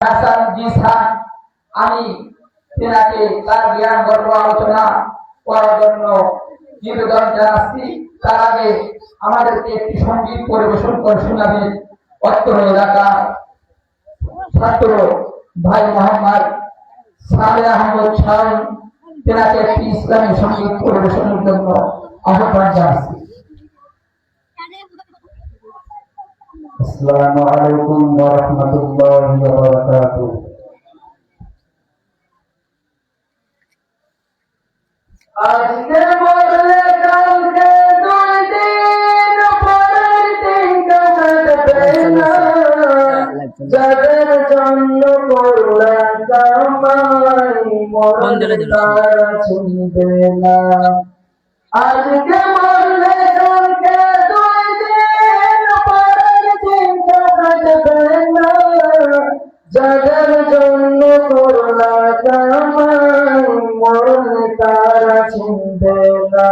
হাসান জিসান, আমি তেনাকে তার জ্ঞান গর্ব আলোচনা করার জন্য নিবেদন জানাচ্ছি। তার আগে আমাদেরকে একটি সঙ্গীত পরিবেশন করে শোনাবেন অত্র এলাকার ছাত্র ভাই মোহাম্মদ সালেহ আহমদ শাওন। তেনাকে একটি ইসলামী সঙ্গীত পরিবেশনের জন্য আহ্বান জানাচ্ছি। আসসালামু আলাইকুম ওয়া রাহমাতুল্লাহি ওয়া বারাকাতুহু। আজকে মরলে কালকে দুই দিন পরের দিন কাটবে না, যাদের জন্য করলেন কামাই মরলে তারা চিনবে না। আজকে মরলে কালকে দুই দিন পরের দিন কাটবে না, যাদের জন্য করলেন কামাই মরলে তারা চিনবে না।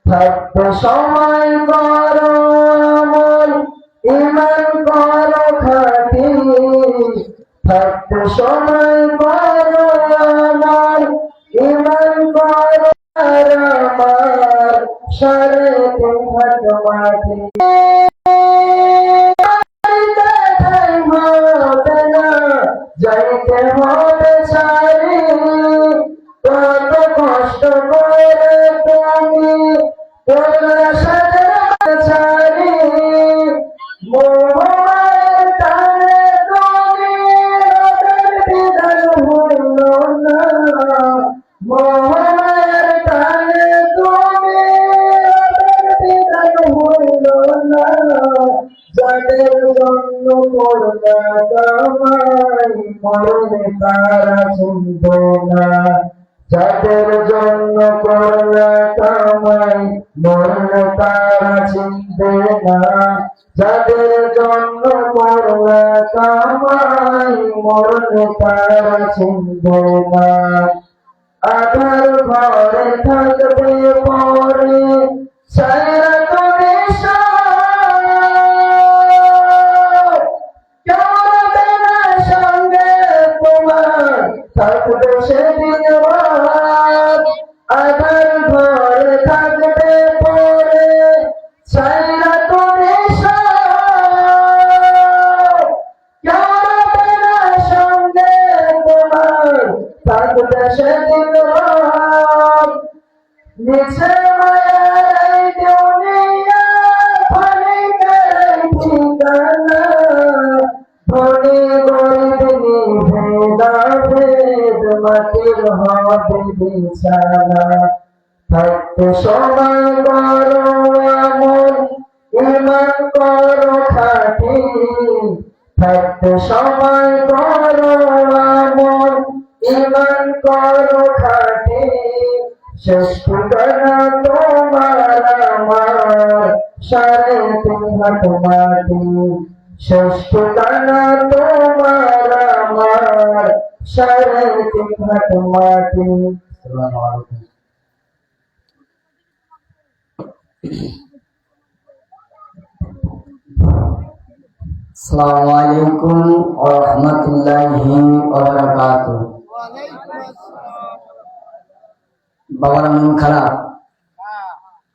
থাকতে সময় করো আমল, ঈমান করো খাঁটি। থাকতে সময় করো আমল, ঈমান করো আর আমার সাড়ে 3 হাত মাটি। যাইতে হবে ছাড়ি, কত কষ্ট করে তুমি তোমরা সাথে ছাড়ি। মোহমায়ের টানে তুমি রোদের বিধান হইল না, মোহমায়ের টানে তুমি রোদের বিধান হইল না। যাদের জন্য করলা কামাই মরলে তারা চিনবে না, যাদের জন্য করলা কামাই মরলে তারা চিনবে না। যাদের জন্য করলা কামাই মরলে তারা চিনবে না। আধার ঘরে থাকবে পরে ছায়া তুমি থাকবে সেদিন রাত। আধার ঘরে থাকবে পরে ছায়া তুমি সঙ্গে তোমার থাকবে সেদিন রাত। নিচে মায়ার এই দুনিয়া ক্ষণিকের ঠিকানা, ধনী গরিব ভেদাভেদ মাটির হবে বিছানা। থাকতে সময় করো আমল, ঈমান করো খাঁটি। থাকতে সময় করো আমল, ঈমান করো খাঁটি। শেষ ঠিকানা তোমার আমার সাড়ে 3 হাত মাটি। শেষ ঠিকানা তোমার আমার সাড়ে 3 হাত মাটি। আসসালামু আলাইকুম। আসসালামু আলাইকুম ওয়া রাহমাতুল্লাহি ওয়া বারাকাতুহু। বাবার মন খারাপ,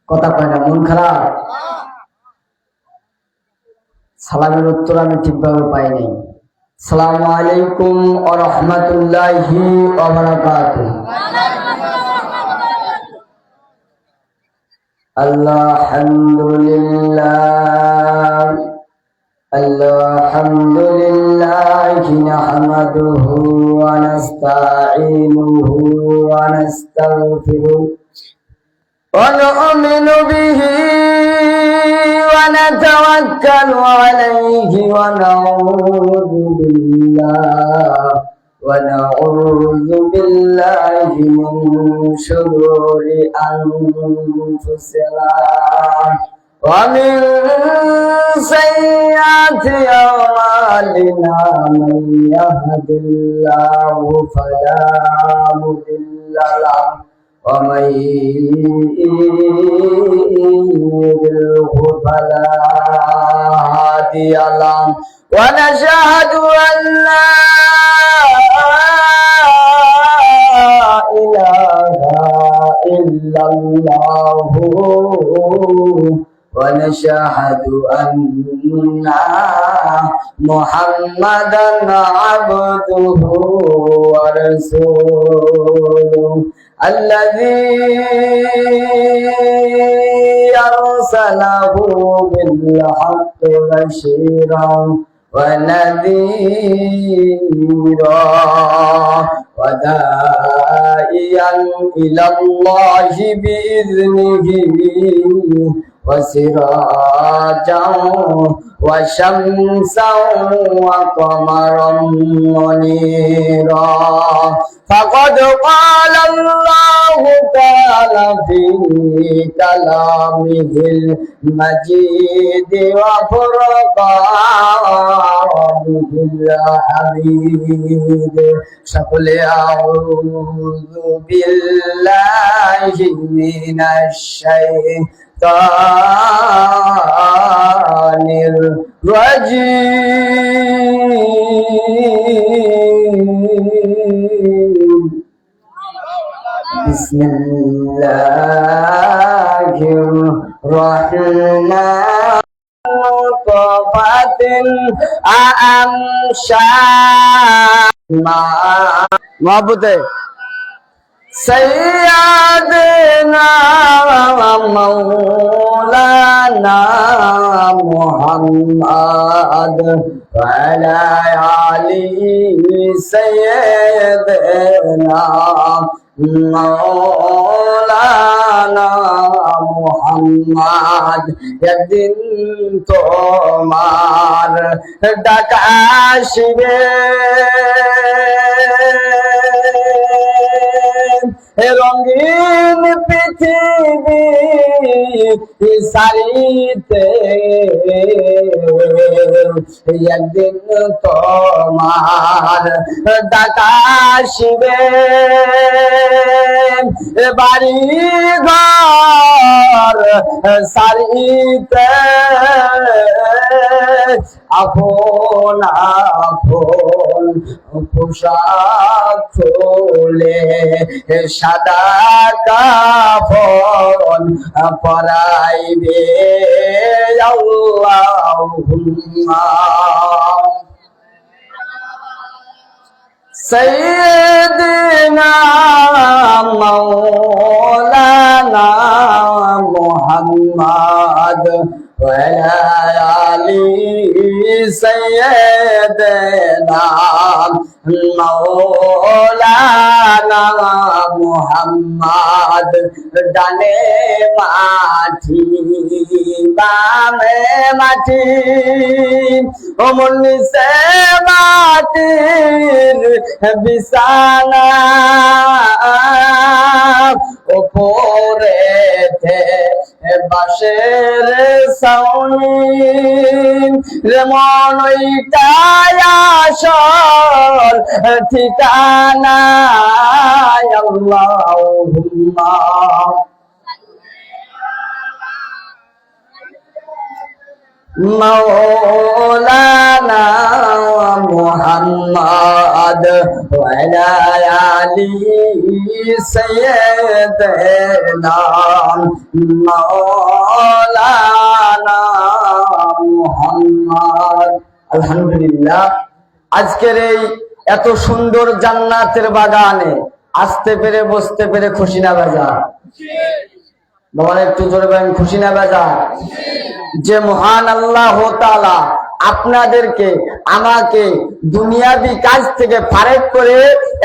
কথা কয় না, মন খারাপ। সালামের উত্তর আমি ঠিকভাবে পাইনি। আসসালামু আলাইকুম ওয়া রাহমাতুল্লাহি ওয়া বারাকাতুহু। আলহামদুলিল্লাহ আলহামদুলিল্লাহি নাহমাদুহু ওয়া নাস্তাঈনুহু ওয়া নাস্তাগফিরুহু ওয়া নু'মিনু বিহি ওয়া নাতাওয়াক্কালু আলাইহি ওয়া নাউযু বিল্লাহি মিন শুরুরি আনফুসিনা ওয়া মিন সাইয়্যাতি আ'মালিনা মান ইয়াহদিল্লাহু ফালা মুদিল্লা লাহু ওয়া মান ইউদ্লিলহু ফালা হাদিয়া লাহু ওয়া নাশহাদু আন লা আশহাদু আন্না মুহাম্মাদান আবদুহু ওয়া রাসূলুহু الذي أرسله بالحق بشيرا ونذيرا وداعيا إلى الله بإذنه وسراجا وشمسا وقمرا منيرا فقد قال الله تعالى في كلامه المجيد وفرقانه الحميد সকল أعوذ بالله من الشيطان الرجيم بسم الله الرحمن طفت محبوبے سیدنا مولانا محمد وعلى آله سيدنا مولانا মোহাম্মদ একদিন তোমার ডাক আসবে রঙিন পৃথিবী সারিতে একদিন তোমার ডাক আসবে বাড়ি ঘর সারিতে আপন আপন পোশাক খুলে সাদা কাফন পরাইবে আল্লাহুম্মা سيدنا مولانا محمد وعلى آله سيدنا مولانا محمد ডানে মাটি বামে মাটি ওমর নিচে মাটির বিছানা ওপরেতে বাঁশের ছাউনি রে মন ওইটাই আসল ঠিকানা আল্লাহুম্মা مولانا محمد وعلى آله سيدنا مولانا محمد আলহামদুলিল্লাহ আজকের এই এত সুন্দর জান্নাতের বাগানে আসতে পেরে বসতে পেরে খুশি না বাজার বাবা একটু জোরে বলেন খুশি না বাজার যে মহান আল্লাহ তাআলা আপনাদেরকে আমাকে দুনিয়াবি কাজ থেকে ফারেক করে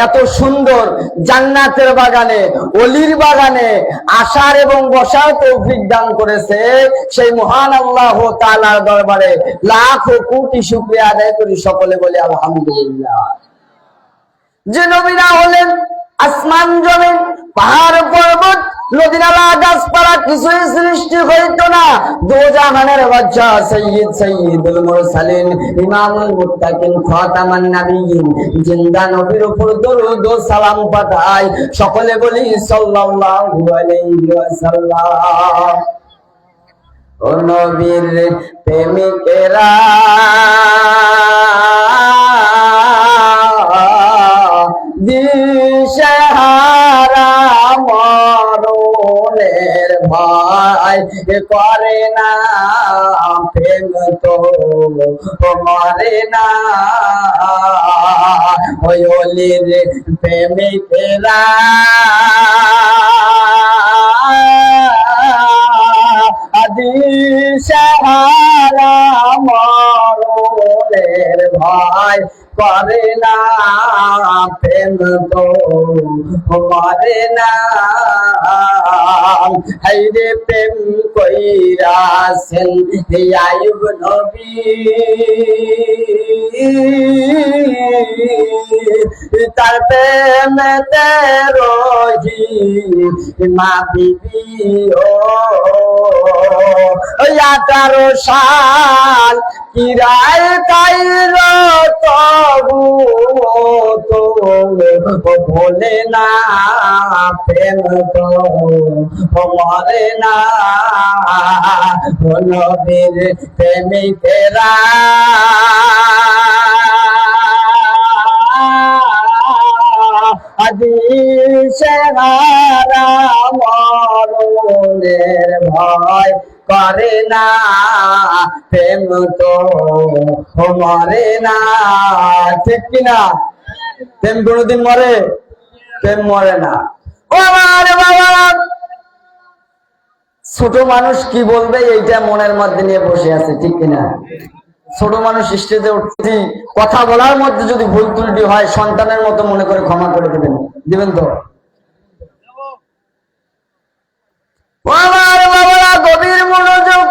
এত সুন্দর জান্নাতের বাগানে অলির বাগানে আসার এবং বসার তৌফিক দান করেছে সেই মহান আল্লাহ তাআলার দরবারে লাখ কোটি শুকরিয়া আদায় করি সকলে বলি আলহামদুলিল্লাহ যে নবীরা হলেন আসমান জমিন পাহাড় পর্বত নদী নালা গাছপালা কিছুই সৃষ্টি হইত না দোজাহানের বাদশা সৈয়দ সৈয়দুল মুরসালিন ইমামুল মুত্তাকিন খাতামান নবিয়্যিন জিন্দা নবীর উপর দরুদ ও সালাম পাঠাই সকলে বলি সাল্লাল্লাহু আলাইহি ওয়াসাল্লাম ও নবীর প্রেমিকেরা দিশেহারা মরণের ভয় ভাই করে না, প্রেম তো মরে না। ওই অলির প্রেমিকেরা দিশাহারা মরণের ভয় করে না, প্রেম তো মরে না। হাইরে প্রেম কইরাছেন আইয়ুব নবী, তার প্রেমেতে রহি মা বিবি ও 18 সাল কিরায় কাইল তবু তো ভোলে না, প্রেম তো মরে না। নবীর প্রেমিকেরা দিশাহারা মরণের ভয় করে না, প্রেম তো মরে না। ঠিক কিনা? প্রেম কোনদিন মরে? প্রেম মরে না। ও আমার বাবা, ছোট মানুষ কি বলবে এইটা মনের মধ্যে নিয়ে বসে আছে। ঠিক কিনা? ছোট মানুষ স্টেজে উঠছি, কথা বলার মধ্যে যদি ভুল ত্রুটি হয় সন্তানের মতো মনে করে ক্ষমা করে দিবেন তো? আমার বাবারা গভীর মনোযোগ।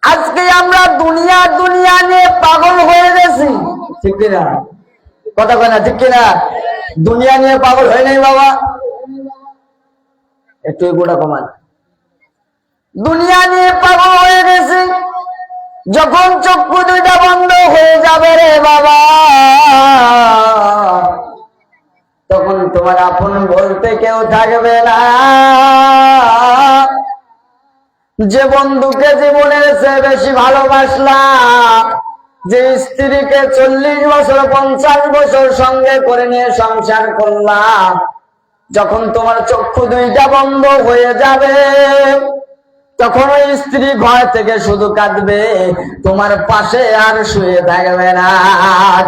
আজকে আমরা দুনিয়া নিয়ে পাগল হয়ে গেছি। ঠিক কিনা? কথা কয় না? ঠিক কিনা? দুনিয়া নিয়ে পাগল হয় নাই বাবা? একটু গোটা কমান। দুনিয়া নিয়ে পাগল হয়ে গেছি। যখন চক্ষু দুইটা বন্ধ হয়ে যাবে রে বাবা, তখন তোমার আপন বলতে কেউ থাকবে না। যে বন্ধুকে জীবনের চেয়ে বেশি ভালোবাসলা, যে স্ত্রীকে 40 বছর 50 বছর সঙ্গে করে নিয়ে সংসার করলা, যখন তোমার চক্ষু দুইটা বন্ধ হয়ে যাবে তখন ওই স্ত্রী ঘর থেকে শুধু কাঁদবে, তোমার পাশে আর শুয়ে থাকবে না।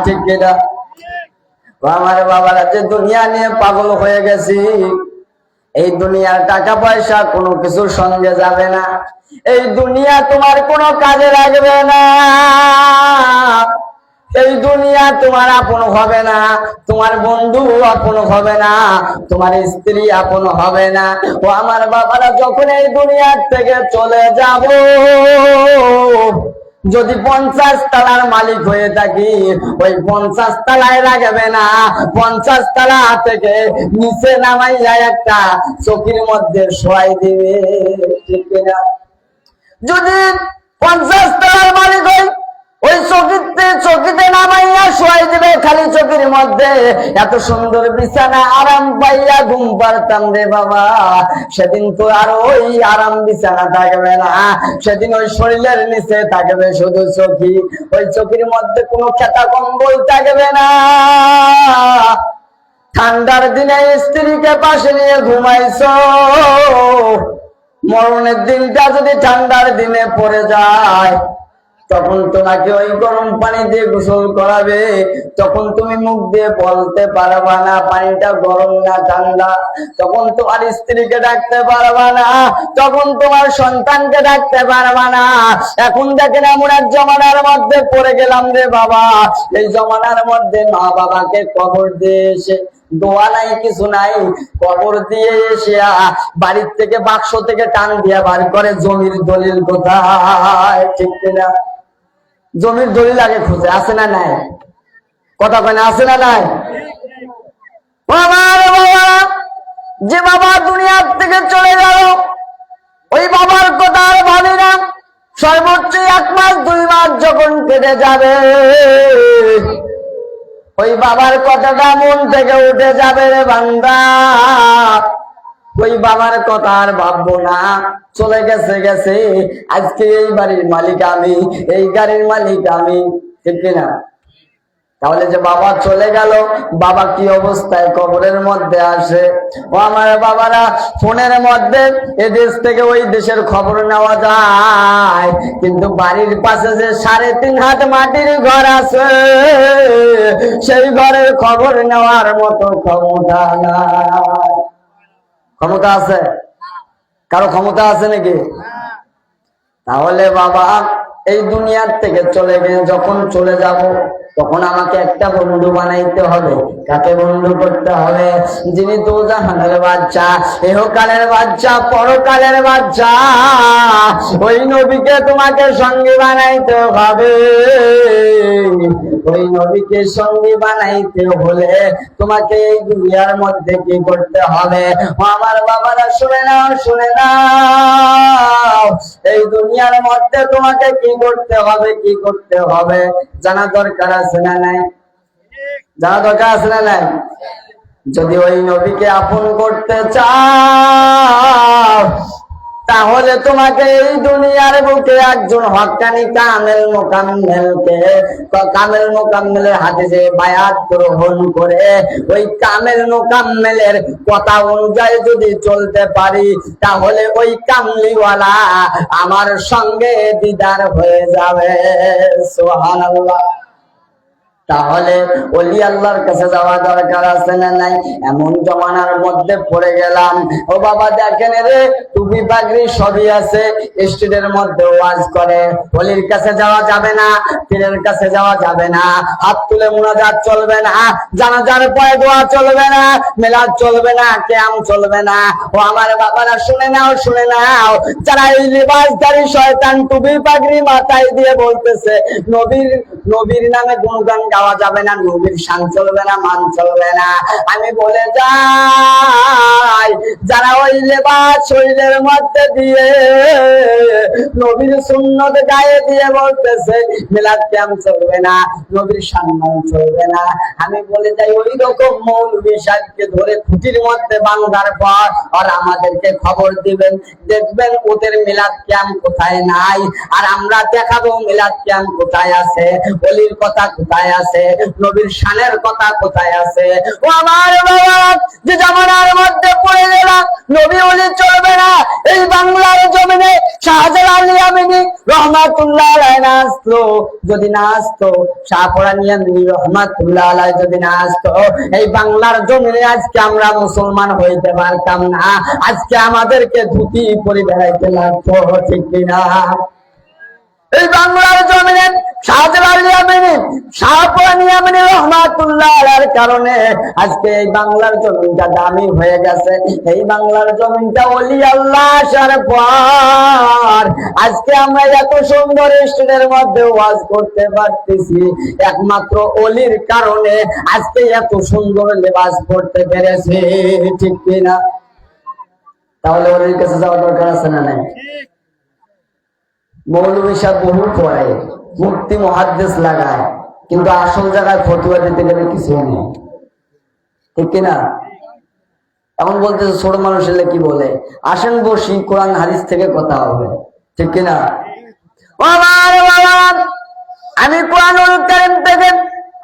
ঠিক কিনা? আমার বাবারা যে দুনিয়া নিয়ে পাগল হয়ে গেছি, এই দুনিয়ার টাকা পয়সা কোনো কিছুর সঙ্গে যাবে না, এই দুনিয়া তোমার কোনো কাজে লাগবে না, এই দুনিয়া তোমার আপন হবে না, তোমার বন্ধু আপন হবে না, তোমার স্ত্রী আপন হবে না। ও আমার বাবারা, যখন এই দুনিয়ার থেকে চলে যাব, যদি 50 তলার মালিক হয়ে থাকি, ওই 50 তলায় রাখবে না, 50 তলা থেকে নিচে নামাইয়া একটা চকির মধ্যে শোয়াই দিবে। ঠিক কিনা? যদি 50 তলার মালিক হয়, ওই চকিতে নামাইয়া শোয়াই দিবে খালি চকির মধ্যে। এত সুন্দর বিছানা আরাম পাইয়া ঘুম পারতাম রে বাবা। সেদিন তো আর ওই আরাম বিছানা থাকবে না, সেদিন ওই শরীরের নিচে থাকবে শুধু চকি। ওই চকির মধ্যে কোনো খেতা কম্বল থাকবে না। ঠান্ডার দিনে স্ত্রীকে পাশে নিয়ে ঘুমাইছো, মরণের দিনটা যদি ঠান্ডার দিনে পড়ে যায়, তখন তোমাকে ওই গরম পানি দিয়ে গোসল করাবে, তখন তুমি মুখ দিয়ে বলতে পারবা না পানিটা গরম না ঠান্ডা, তখন তোমার স্ত্রীকে ডাকতে পারবা না, তখন তোমার সন্তানকে ডাকতে পারবা না। এখন দেখেন এমন এক জমানার মধ্যে পড়ে গেলাম রে বাবা, এই জমানার মধ্যে মা বাবাকে কবর দিয়ে এসে দোয়া নাই কিছু নাই, কবর দিয়ে এসে বাড়ির থেকে বাক্স থেকে টান দিয়ে বার করে জমির দলিল কোথায়। ঠিক কিনা? জমির দলিল আগে খুঁজে, আছে না নাই? কথা কয় না? আছে না নাই? যে বাবা দুনিয়ার থেকে চলে গেল, ওই বাবার কথা আর ভাবি না। সর্বোচ্চ 1 মাস 2 মাস যখন কেটে যাবে, ওই বাবার কথাটা মন থেকে উঠে যাবে রে বান্দা। ওই বাবার কথা আর ভাববো না, চলে গেছে গেছে। আজকে এই বাড়ির মালিক আমি, এই গাড়ির মালিক আমি। ঠিক কিনা? তাহলে যে বাবা চলে গেল, বাবা কি অবস্থায় কবরের মধ্যে আসে? ও আমার বাবারা, ফোনের মধ্যে এ দেশ থেকে ওই দেশের খবর নেওয়া যায়, কিন্তু বাড়ির পাশে যে 3.5 হাত মাটির ঘর আছে, সেই ঘরের খবর নেওয়ার মতো ক্ষমতা নাই। ক্ষমতা আছে? কারো ক্ষমতা আছে নাকি? তাহলে বাবা এই দুনিয়ার থেকে চলে গিয়ে যখন চলে যাব, তখন আমাকে একটা বন্ধু বানাইতে হবে। কাকে বন্ধু করতে হবে? যিনি দোজাহানের বাচ্চা, ইহকালের বাচ্চা, পরকালের বাচ্চা, ওই নবীকে তোমাকে সঙ্গী বানাইতে হবে। ওই নবীকে সঙ্গী বানাইতে হলে তোমাকে এই দুনিয়ার মধ্যে কি করতে হবে? আমার বাবারা শুনে নাও, শুনে নাও, এই দুনিয়ার মধ্যে তোমাকে কি করতে হবে, কি করতে হবে জানা দরকার আছে না নাই? জানা দরকার আছে না নাই? যদি ওই নবীকে আপন করতে চাও, তাহলে তোমাকে এই দুনিয়ার বুকে একজন হক্কানি কামেল মোকাম্মেলের হাতে যে বায়াত গ্রহণ করে, ওই কামেল মোকাম্মেলের কথা অনুযায়ী যদি চলতে পারি, তাহলে ওই কামলিওয়ালা আমার সঙ্গে দিদার হয়ে যাবে। সুবহানাল্লাহ। তাহলে ওলি আল্লাহর কাছে যাওয়া দরকার আছে না নাই? এমন জমানার মধ্যে পড়ে গেলাম, ও বাবা দেখেন রে, টুপি পাগড়ি সবই আছে, স্ট্রিটের মধ্যে ওয়াজ করে। ওলির কাছে যাওয়া যাবে না, পীরের কাছে যাওয়া যাবে না, হাত তুলে মুনাজাত চলবে না, জানাজার পরে দোয়া চলবে না, মিলাদ চলবে না, কিয়াম চলবে না। ও আমার বাবারা শুনে নাও, শুনে নাও, যারা এই লিবাসধারী শয়তান টুপি পাগড়ি মাথায় দিয়ে বলতেছে নবীর নামে গুণগান গাওয়া যাবে না, নবীর শান চলবে না, মান চলবে না, আমি বলে যাই, যারা ওই লেবাস শরীরের মধ্যে দিয়ে নবীর সুন্নত গায়ে দিয়ে বলতেছে মিলাদ কিয়াম চলবে না, নবীর শান মান চলবে না, আমি বলে যাই ওই রকম মৌলভী সাহেবকে ধরে খুঁটির মধ্যে বাঁধার পর আর আমাদেরকে খবর দিবেন, দেখবেন ওদের মিলাদ কিয়াম কোথায় নাই, আর আমরা দেখাবো মিলাদ কিয়াম কোথায় আছে, ওলির কথা কোথায় আছে, নবীর শানের কথা কোথায় আছে। ও আমার বাবা, যে জামানার মধ্যে পড়ে গেলাম, নবী ওলি চলবে না, এই বাংলার জমিনে শাহজালাল ইয়ামিনী রহমাতুল্লাহ আলাইহি না আসলো, যদি না আসতো শাহপরান ইয়ামিনী রহমাতুল্লাহ আলাইহি যদি না আসতো, এই বাংলার জমিনে আজকে আমরা মুসলমান হইতে পারতাম না, আজকে আমাদেরকে ধুতি পরে বেড়াইতে লাগতো, ঠিক কিনা? এই বাংলার জমিনে শাহজালাল ইয়ামিনী শাহপরান ইয়ামিনী রহমাতুল্লাহ আলাইহির কারণে আজকে এই বাংলার জমিনটা দামি হয়ে গেছে। এই বাংলার জমিনটা ওলি আল্লাহ আসার পর আজকে আমরা এত সুন্দর স্টেজের মধ্যে ওয়াজ করতে পারতেছি, একমাত্র ওলির কারণে আজকে এত সুন্দর লেবাস পড়তে পেরেছি, ঠিক কিনা? তাহলে ওলির কাছে যাওয়া দরকার আছে না নাই? মৌলভী সাহেব বহু পড়ে, মুফতি মুহাদ্দিস লাগায়, কিন্তু আসল জায়গায় ফতোয়া দিতে গেলে কিছু নেই, ঠিক কিনা? এখন বলতেছে ছোট মানুষ এলে কি বলে, আসেন বসি, কোরআন হাদিস থেকে কথা হবে, ঠিক কিনা? আমি কোরআনুল কারীম থেকে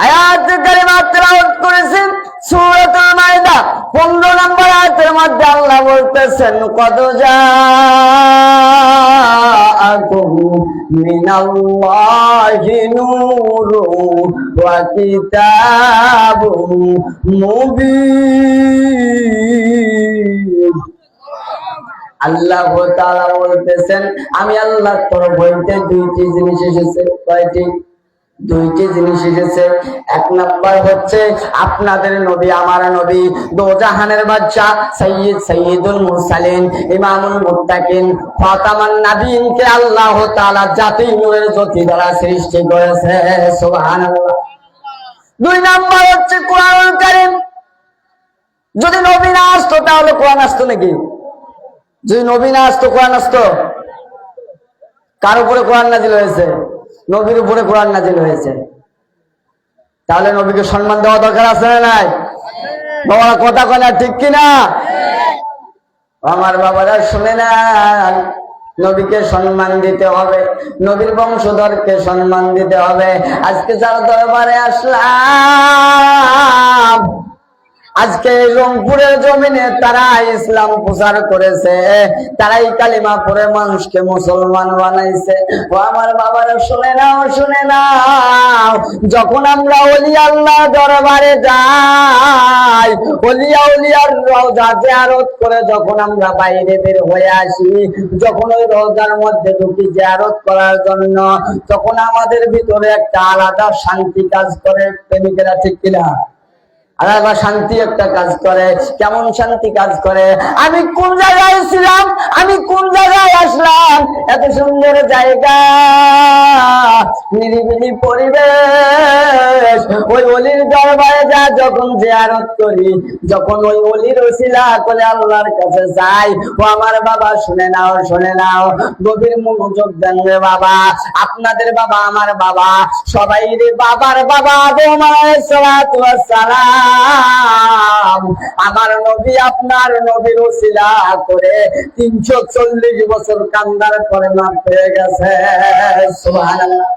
আয়াত কারিমা তেলাওয়াত করেছি, সূরাতুল মাইদা 15 নম্বর আয়াতের মধ্যে আল্লাহ বলতেছেন, কদ জাআকুম মিনাল্লাহি নূরুন ওয়া কিতাবুম মুবিন। আল্লাহ তাআলা বলতেছেন, আমি আল্লাহর তরফ হইতে দুইটি জিনিস এসেছে। কয়টি? দুইটি জিনিস এসেছে। এক নাম্বার হচ্ছে আপনাদের নবী, আমার নবী, দোজাহানের বাদশা, সাইয়্যিদুল মুরসালিন, ইমামুল মুত্তাকিন, খাতামান নাবিয়িনকে আল্লাহ তাআলা জাতি নূরের জ্যোতি দ্বারা সৃষ্টি করেছে। সুবহানাল্লাহ। দুই নাম্বার হচ্ছে কোরআনুল কারীম। যদি নবী না আসতো তাহলে কোরআন আসতো নাকি? যদি নবী না আসতো কোরআন আসতো? কার উপরে কোরআন নাজিল হয়েছে? নবীর উপরে কোরআন নাজিল হয়েছে। তাহলে নবীকে সম্মান দেওয়া দরকার আছে না নাই? বাবারা কথা কয় না, ঠিক কিনা? আমার বাবারা শুনে নেন, নবীকে সম্মান দিতে হবে, নবীর বংশধরকে সম্মান দিতে হবে। আজকে যারা দরবারে আসলাম, আজকে রংপুরের জমিনে তারা ইসলাম প্রচার করেছে, তারাই কালিমা পড়ে মানুষকে মুসলমান বানাইছে। ও আমার বাবারা শুনে নাও, শুনে নাও, যখন আমরা ওলি আল্লাহ দরবারে যাই, ওলিয়া উলিয়ার রওজা জিয়ারত করে যখন আমরা বাইরে বের হয়ে আসি, যখন ওই রওজার মধ্যে ঢুকি জিয়ারত করার জন্য, তখন আমাদের ভিতরে একটা আলাদা শান্তি কাজ করে। প্রেমিকেরা ঠিক কিনা? আলাদা শান্তি একটা কাজ করে। কেমন শান্তি কাজ করে? আমি কোন জায়গায় ছিলাম, আমি কোন জায়গায় আসলাম, এত সুন্দর জায়গা, নিরিবিলি পরিবেশ, ওই অলির দরবারে যা যখন জিয়ারত করি, যখন ওই অলির ওসিলা করে আল্লাহর কাছে যাই, ও আমার বাবা শুনে নাও, শুনে নাও, গভীর মনোযোগ দেন রে বাবা। আপনাদের বাবা, আমার বাবা, সবাই রে বাবার বাবা আদম আলাইহিস সালাতু ওয়াস সালাম, আমার নবী আপনার নবীর ওসিলা করে 340 বছর কান্দার পরে মাফ হয়ে গেছে। সুবহানাল্লাহ।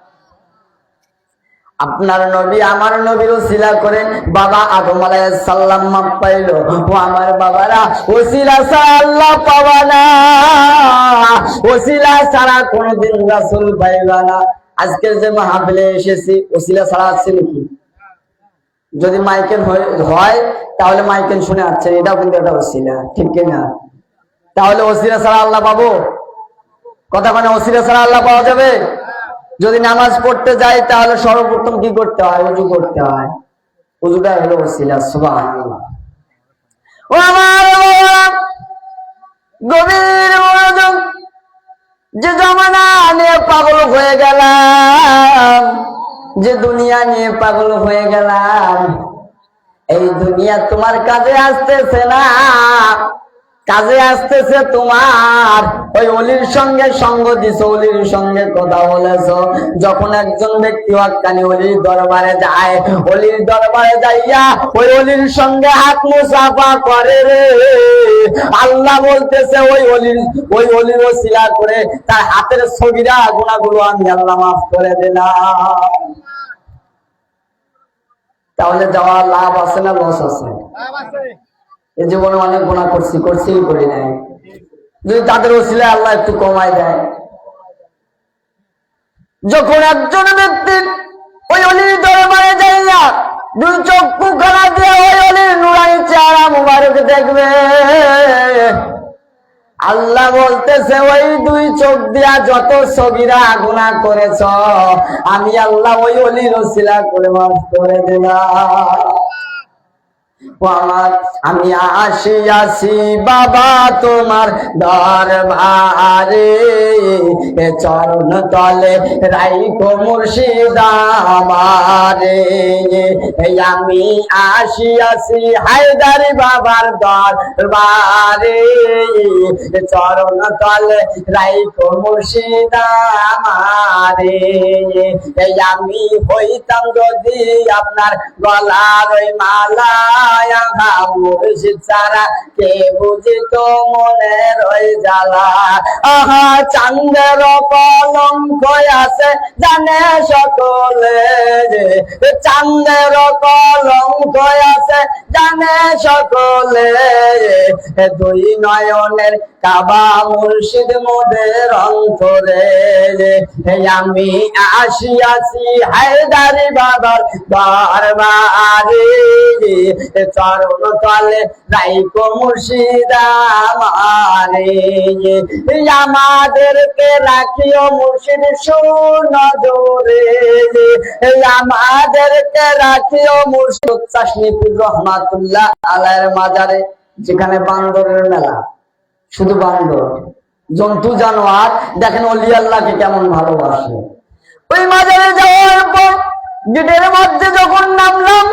আপনার নবী আমার নবীর ওসিলা করে বাবা আদম আলাইহিস সালাম মাফ পাইল। ও আমার বাবারা, ওসিলা ছাড়া আল্লাহ পাবা না, ওসিলা ছাড়া কোনদিন রাসূল পাইবা না। আজকের যে মাহফিলে এসেছি, ওসিলা ছাড়া আছে নাকি? যদি মাইকেল হয় তাহলে মাইকেল শুনে আসছে, এটাও কিন্তু একটা ওসিলা, ঠিক কিনা? তাহলে ওসিলা ছাড়া আল্লাহ পাবো? কথা মানে ওসিলা ছাড়া আল্লাহ পাওয়া যাবে? যদি নামাজ পড়তে যাই তাহলে সর্বপ্রথম কি করতে হয়? উযু করতে হয়। উযুটা হলো ওসিলা। সুবহানাল্লাহ। ও আমার বাবা, গভীর মনোযোগ। যে জমানা নিয়ে পাগল হয়ে গেলাম, যে দুনিয়া নিয়ে পাগল হয়ে গেলাম, এই দুনিয়া তোমার কাজে আসতেছে না, কাজে আসতেছে তোমার ওই অলির সঙ্গে সঙ্গ দিছো, অলির সঙ্গে কথা বলেছো। যখন একজন ব্যক্তি হক্কানি অলির দরবারে যায়, অলির দরবারে যাইয়া ওই অলির সঙ্গে হাত মুসাফা করে রে, আল্লাহ বলতেছে ওই অলির ওসিলা করে তার হাতের ছবিরা গুনাহগুলো আমি আল্লাহ মাফ করে দিলাম। তাহলে যাওয়ার লাভ আছে না লস আছে? এই জীবনে অনেক গুনাহ করছি, করি নাই। যদি তাদের ওসিলায় আল্লাহ একটু কমায় দেয়, যখন একজন ব্যক্তি ওই অলির দরবারে যাইয়া দুই চক্ষু খানা দিয়ে ওই অলির নুরানি চেহারা মুবারক দেখবে, আল্লাহ বলতেছে ওই দুই চোখ দিয়া যত সগীরা গুনাহ করেছ, আমি আল্লাহ ওই অলির ওসিলা করে মাফ করে দিলাম। আমি আসিয়াছি বাবা তোমার দরবারে, চরণ তলে রাইখো মুর্শিদ আমারে। আমি আসিয়াছি হায়দারি বাবার দরবারে, চরণ তলে রাইখো মুর্শিদ আমারে। আমি হইতাম যদি আপনার গলার ওই মালা, মুর্শিদ ছাড়া কে বুঝিত মনের ওই জ্বালা। আহা চাঁদের কলঙ্ক আছে জানে সকলে, চাঁদের কলঙ্ক আছে জানে সকলে, দুই নয়নের কাবা মুর্শিদ মোদের অন্তরে। আমি আসিয়াছি হায়দারি বাবার দরবারে, চরণ তলে রাইখো মুর্শিদ আমারে। আমাদেরকে রাখিও মুর্শিদ সুনজরে, আমাদেরকে রাখিও মুর্শিদ। চাশনিপুর রহমাতুল্লাহ আলাইহির মাজারে, যেখানে বান্দরের মেলা, শুধু বান্দর, জন্তু জানোয়ার, দেখেন ওলি আল্লাহকে কেমন ভালোবাসে। ওই মাজারে যাওয়ার পর গেটের মধ্যে যখন নামলাম,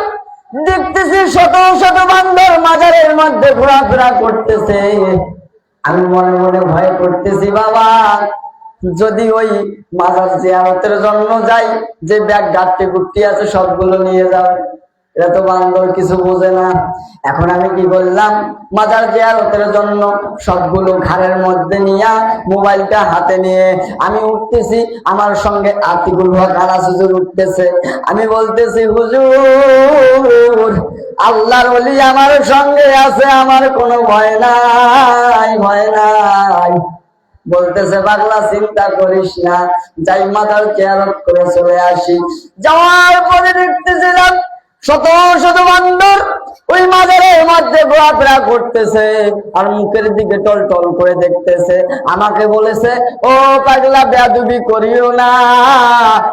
দেখতেছি শত শত বান্দর মাজারের মধ্যে ঘোরাফেরা করতেছে। আমি মনে মনে ভয় করতেছি, বাবা যদি ওই মাজার জিয়ারতের জন্য যাই, যে ব্যাগ গাট্টি গুট্টি আছে সবগুলো নিয়ে যাও, এরা তো বান্দর কিছু বোঝে না। এখন আমি কি করলাম, মাজার জিয়ারতের জন্য সবগুলো ঘাড়ের মধ্যে নিয়ে মোবাইলটা হাতে নিয়ে আমি উঠতেছি। আমার সঙ্গে আতিকুল হক আনাস হুজুর উঠতেছে। আমি বলতেছি, হুজুর আল্লাহর ওলি আমার সঙ্গে আছে, আমার কোনো ভয় নাই, ভয় নাই। বলতেছে, পাগলা চিন্তা করিস না, যাই মাজার জিয়ারত করে চলে আসি। যাওয়ার পরে দেখতেছিলাম শত শত বান্দর ওই মাজারের মধ্যে ঘোরাফেরা করতেছে আর মুখের দিকে টল টল করে দেখতেছে। আমাকে বলেছে, ও পাগলা বেয়াদবি করিও না।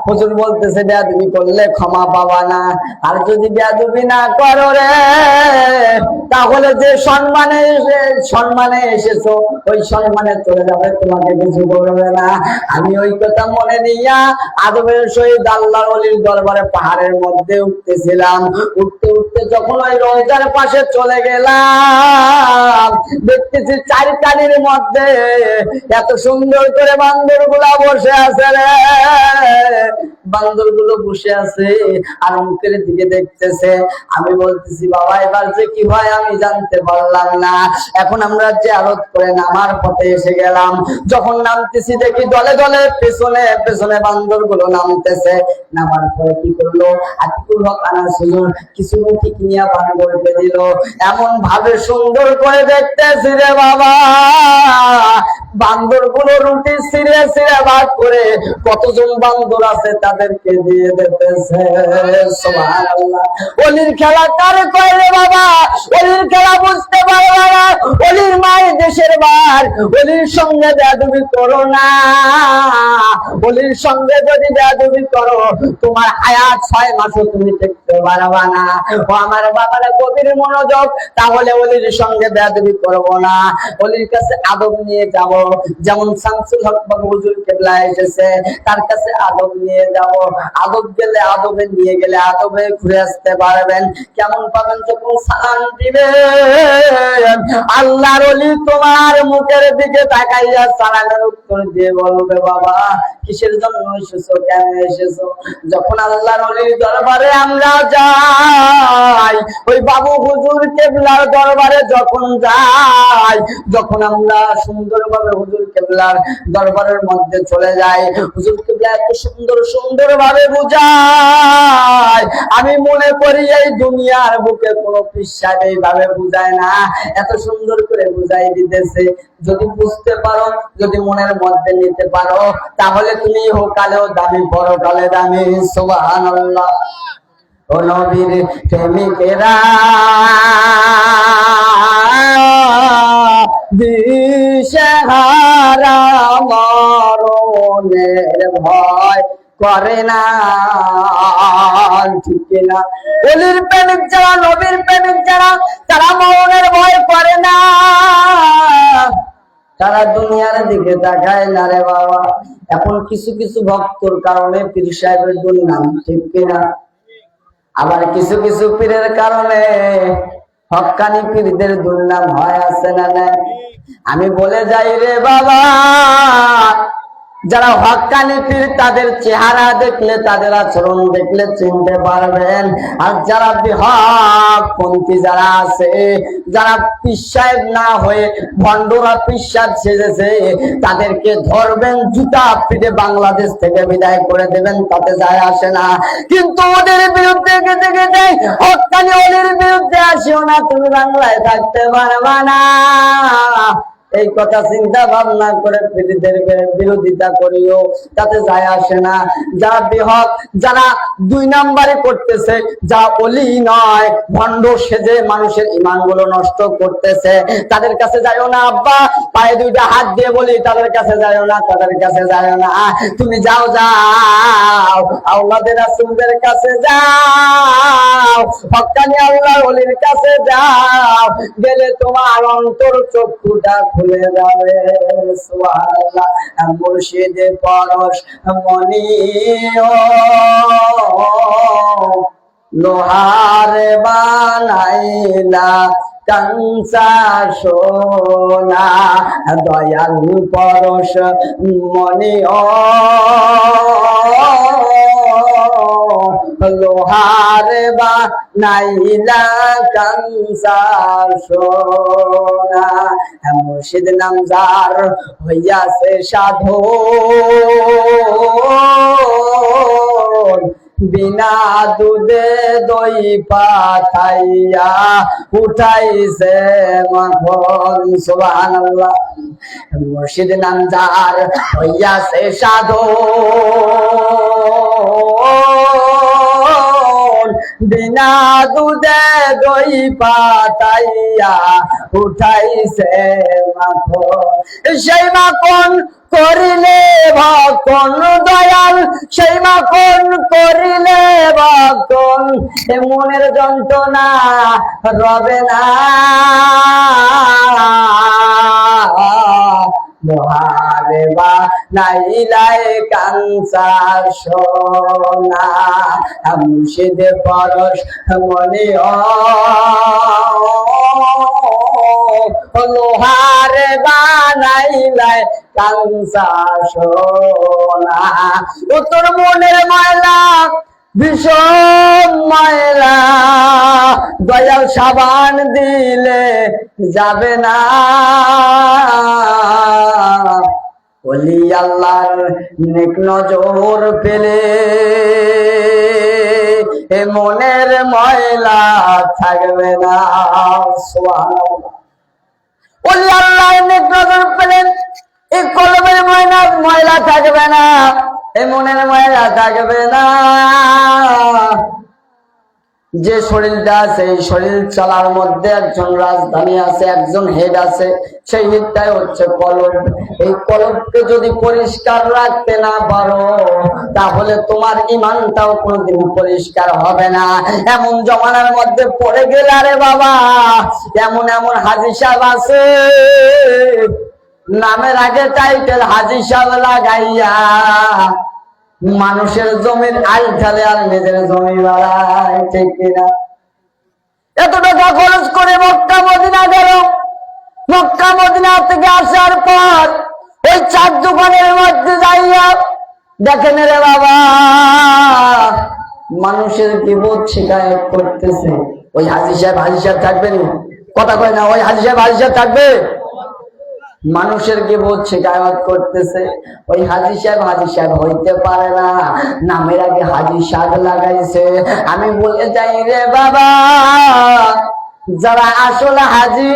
হুজুর বলতেছে, বেয়াদবি করলে ক্ষমা পাবা না, আর যদি বেয়াদবি না করো রে তাহলে যে সম্মানে এসেছো ওই সম্মানে চলে যাবে, তোমাকে কিছু করবে না। আমি ওই কথা মনে নিয়া আদবের সহিত আল্লাহর ওলির দরবারে পাহাড়ের মধ্যে উঠতেছিলাম। উঠতে উঠতে যখন ওই রওজার পাশে চলে গেলাম, দেখতেছি চারিটানির মধ্যে এত সুন্দর করে বান্দর গুলা বসে আছে রে, বান্দর গুলো বসে আছে আর মুখের দিকে দেখতেছে। আমি বলতেছি, বাবা এবার যে কি হয় আমি জানতে পারলাম না। এখন আমরা জিয়ারত করে নামার পথে এসে গেলাম। যখন নামতেছি দেখি দলে দলে পেছনে পেছনে বান্দর গুলো নামতেছে। নামার পরে কি করলো, আতিকুল হক আনাস হুজুর কিছু রুটি কিনিয়া বান্দরকে দিল। এমন ভাবে সুন্দর করে দেখতেছি রে বাবা, বান্দর গুলো রুটি ছিঁড়ে ছিঁড়ে ভাগ করে কতজন বান্দর আছে তাদেরকে দিয়ে দিতেছে। সুবহানাল্লাহ। ওলির খেলা কার কয় রে বাবা, ওলির খেলা বুঝতে পারবা না। ওলির মায়ের দেশের বার, ওলির সঙ্গে বেয়াদবি করো না। ওলির সঙ্গে যদি বেয়াদবি করো তোমার হায়াত 6 মাসও তুমি দেখতে পারবা না। ও আমার বাবারা গভীর মনোযোগ, তাহলে ওলির সঙ্গে বেয়াদবি করবো না, ওলির কাছে আদব নিয়ে যাব। যেমন শামসুল হক বাবু হুজুর কেবলা এসেছে, তার কাছে আদব নিয়ে যাব। আদব গেলে আদবে নিয়ে গেলে আদবে ঘুরে আসতে পারবেন। কেমন পাবেন, যখন সালাম দিবেন আল্লাহর ওলি তোমার মুখের দিকে তাকাইয়া সালামের উত্তর দিয়ে বলবে, বাবা কিসের জন্য এসেছো, কেন এসেছো? যখন আল্লাহর ওলির দরবারে আমরা যাই, ওই বাবু হুজুর কেবলার দরবারে যখন যাই, যখন আমরা সুন্দরভাবে হুজুর কেবলার দরবারের মধ্যে চলে যাই, হুজুর কেবলা এত সুন্দর সুন্দর ভাবে বুঝায়, আমি মনে করি এই দুনিয়ার বুকে কোনো পীর সাহেব এইভাবে বুঝায় না, এত সুন্দর করে বুঝাই দিতেছে। যদি বুঝতে পারো, যদি মনের মধ্যে নিতে পারো, তাহলে তুমি ইহকালেও দামি পরকালে দামি। সুবহানাল্লাহ। ও নবীর প্রেমিকেরা দিশেহারা মরণের ভয় করে না, ঠিক না? ওলির প্রেমিক যারা, নবীর প্রেমিক যারা, তারা মরণের ভয় করে না, তারা দুনিয়ার দিকে তাকায় না রে বাবা। এখন কিছু কিছু ভক্তর কারণে পীর সাহেবের দুর্নাম, ঠিক কিনা? আবার কিছু কিছু পীরের কারণে হক্কানি পীরদের দুর্নাম হয়, আছে না নাই? আমি বলে যাই রে বাবা, যারা হক্কানি পীর তাদের চেহারা দেখলে, তাদের আচরণ দেখলে চিনতে পারবেন। আর যারা বিহক পন্থী যারা আছে, যারা পীর সাহেব না হয়ে ভণ্ডরা পীর সাহেব সেজেছে, তাদেরকে ধরবেন, জুতা পিঠে বাংলাদেশ থেকে বিদায় করে দেবেন, তাতে যায় আসে না। কিন্তু ওদের বিরুদ্ধে গেতে গেতে হক্কানি ওদের বিরুদ্ধে আসিও না, তুমি বাংলায় থাকতে পারবা না। এই কথা চিন্তা ভাবনা করে পীরদের বিরোধিতা করিও, তাতে যায় আসে না। যারা বিহক, যারা 2 নাম্বারি করতেছে, যা ওলি নয়, ভণ্ড সেজে মানুষের ঈমান গুলো নষ্ট করতেছে, তাদের কাছে যাইও না আব্বা, পায়ে 2টা হাত দিয়ে বলি, তাদের কাছে যাইও না, তাদের কাছে যাইও না। তুমি যাও, যাও আওলাদের রাসূলদের কাছে যাও, হক্কানি আল্লাহর ওলির কাছে যাও, গেলে তোমার অন্তর চক্ষুটা খুলে যাবে। সুবহানাল্লাহ। মুর্শিদে পরশ মনি ও লোহারে বানাইলা কাঞ্চা সোনা, দয়াল পরশ মনি ও লোহার বানাইলা কাঞ্চার সোনা। মুর্শিদ নাম যার হইয়াছে সাধু, বিনা দুধে দই পাঠাইয়া উঠাইছে মাখন। সুবহানাল্লাহ। মুর্শিদ নাম যার হইয়াছে সাধু, বিনা দুধে দই পাঠাইয়া উঠাইছে মাখন। সেই মাখন করিলে ভক্ষণ দয়াল, সেই মাখন করিলে ভক্ষণ, মনের যন্ত্রণা রবে না। লোহারে বানাইলাই কাঞ্চার সোনা। মুর্শিদ পরশ মনি লোহারে বানাইলাই কাঞ্চার সোনা। ও তোর মনের ময়লা ভীষণ ময়লা, দয়াল সাবান দিলে যাবে না। ওলি আল্লাহর নেক নজর পেলে এ মনের ময়লা থাকবে না। সুবহানাল্লাহ। ওলি আল্লাহর নেক নজর পেলে এই কলবের ময়লা থাকবে না, এই মনের ময়লা থাকবে না। যে শরীরটা আছে, এই শরীর চালার মধ্যে একজন রাজধানী আছে, একজন হেড আছে, সেই হেডটাই হচ্ছে কলব। এই কলবকে যদি পরিষ্কার রাখতে না পারো, তাহলে তোমার ইমানটাও কোনোদিন পরিষ্কার হবে না। এমন জমানার মধ্যে পড়ে গেলে আরে বাবা, এমন এমন হাজী সাহেব আছে, নামের আগে টাইটেল হাজী সাহেব লাগাইয়া মানুষের জমির আল ঢালে আর নিজের জমি বাড়ায়। ঠিক কিনা? এত টাকা খরচ করে মক্কা মদিনা গেল, মক্কা মদিনা থেকে আসার পর ওই চার দোকানের মধ্যে যাইয়া দেখেন রে বাবা, মানুষের বিপদ শিকায়ত করতেছে। ওই হাজী সাহেব থাকবেন? কথা কয় না, ওই হাজী সাহেব থাকবে? মানুষের গিবত শিকায়ত করতেছে। ওই হাজী সাহেব হইতে পারে না, নামের আগে হাজী সাহেব লাগাইছে। আমি বলে যাই রে বাবা, যারা আসলে হাজী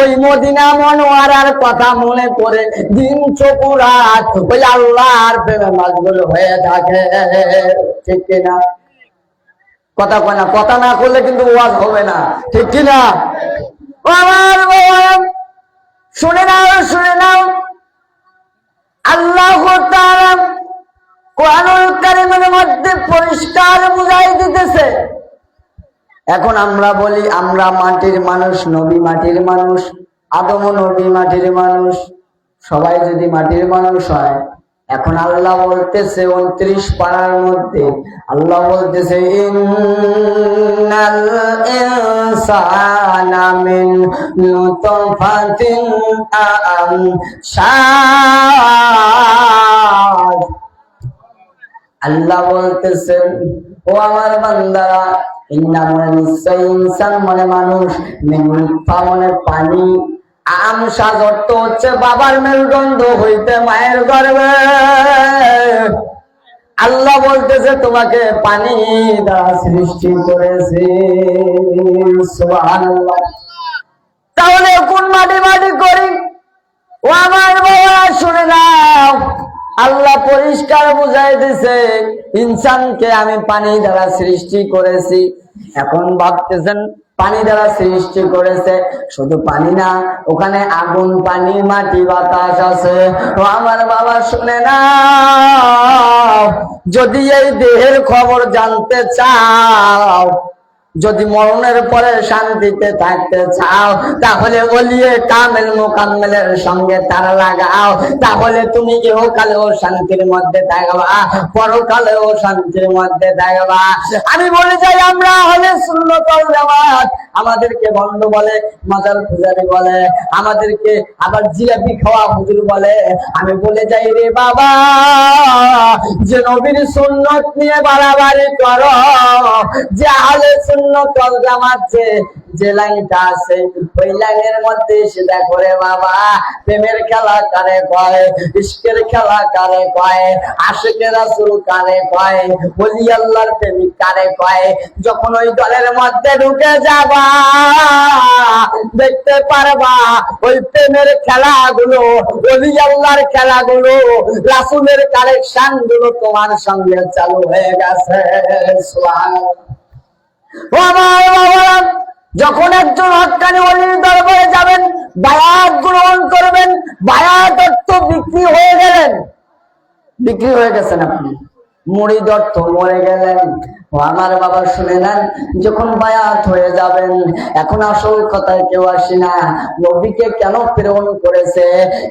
ওই মদিনা মনোয়ারার কথা মনে করে দিন চকুরাত ওই আল্লাহর প্রেমে মশগুল হয়ে থাকে। ঠিক কিনা? কথা কয় না, কথা না করলে কিন্তু ওয়াজ হবে না। ঠিক কিনা? আমার বাবা শুনে নাও, আল্লাহ তাআলা কোরআনুল কারীমের মধ্যে পরিষ্কার বুঝাই দিতেছে। এখন আমরা বলি আমরা মাটির মানুষ, নবী মাটির মানুষ, আদম নবী মাটির মানুষ, সবাই যদি মাটির মানুষ হয়, এখন আল্লাহ বলতেছে 29 পারার মধ্যে আল্লাহ বলতেছে ইন্নাল ইনসানা মিন নুতফাতিন আমশাজ। আল্লাহ বলতেছেন ও আমার বান্দারা, ইন্না মানে নিশ্চয়, ইনসান মানে মানুষ, মিন নুতফা মানে পানি, আমশাজ অর্থ হচ্ছে বাবার মেরুদণ্ড হইতে মায়ের গর্ভে। আল্লাহ বলতেছে তোমাকে পানি দ্বারা সৃষ্টি করেছে। সুবহানাল্লাহ। তাহলে কোন মাটি করি? ও আমার বাবা শুনে নাও, আল্লাহ পরিষ্কার বুঝাই দিছে ইনসানকে আমি পানি দ্বারা সৃষ্টি করেছি। এখন ভাবতেছেন পানি দ্বারা সৃষ্টি করেছে, শুধু পানি না, ওখানে আগুন, পানি, মাটি, বাতাস আছে। ও আমার বাবা শুনে নাও, যদি এই দেহের খবর জানতে চাও, যদি মরণের পরে শান্তিতে থাকতে চাও তাহলে ওলিয়ে কামেল মোকাম্মেলের সঙ্গে তার লাগাও, তাহলে তুমি ইহকালেও শান্তির মধ্যে থাকবা, পরকালেও শান্তির মধ্যে থাকবা। আমি বলে যাই আমরা হলে সুন্নাত ওয়াল জামাত, আমাদেরকে বন্ধ বলে, মাজার পূজারি বলে, আমাদেরকে আবার জিলাপি খাওয়া হুজুর বলে। আমি বলে যাই রে বাবা, যে নবীর সুন্নত নিয়ে বাড়াবাড়ি করো, যে আহলে সুন্নাত ওয়াল জামাত যে লাইনটা আছে ওই লাইনের মধ্যে এসে দেখো রে বাবা, প্রেমের খেলা কারে কয়, ইশকের খেলা কারে কয়, আশিকে রাসূল কারে কয়, ওলি আল্লাহর প্রেমিক কারে কয়, যখন ওই দলের মধ্যে ঢুকে যাবা দেখতে পারবা ওই প্রেমের খেলাগুলো, ওলি আল্লাহর খেলাগুলো, রাসূলের কালেকশন গুলো তোমার সঙ্গে চালু হয়ে গেছে। সুবহানাল্লাহ। যখন একজন হক্কানি ওলির দরবারে যাবেন, বায়াত গ্রহণ করবেন, বায়াত অর্থ বিক্রি হয়ে গেলেন, বিক্রি হয়ে গেছেন আপনি, মুরিদ অর্থ মরে গেলেন। ও আমার বাবা শুনে নেন, যখন বায়াত হয়ে যাবেন, এখন আসল কথায় কেউ আসি না, নবীকে কেন প্রেরণ করেছে,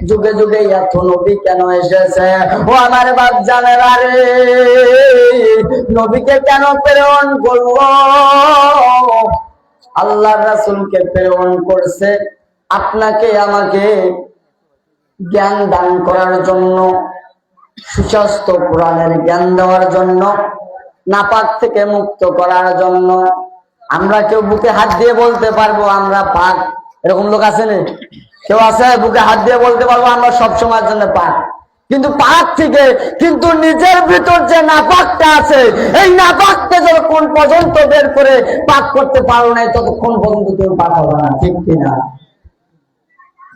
যুগে যুগে এত নবী কেন এসেছে। ও আমার বাপ জানেরা রে, নবীকে কেন প্রেরণ করবো? আল্লাহর রাসূলকে প্রেরণ করছে আপনাকে আমাকে জ্ঞান দান করার জন্য, সুস্বাস্থ্য কোরআনের জ্ঞান দেওয়ার জন্য, নাপাক থেকে মুক্ত করার জন্য। আমরা কেউ বুকে হাত দিয়ে বলতে পারবো আমরা পাক? এরকম লোক আছে না? কেউ আছে বুকে হাত দিয়ে বলতে পারবো আমরা সব সময়ের জন্য পাক? কিন্তু পাক থেকে কিন্তু নিজের ভিতর যে নাপাকটা আছে, এই নাপাককে যতক্ষণ পর্যন্ত বের করে পাক করতে পারো না, ততক্ষণ পর্যন্ত কেউ পাক হবে না, ঠিক কিনা?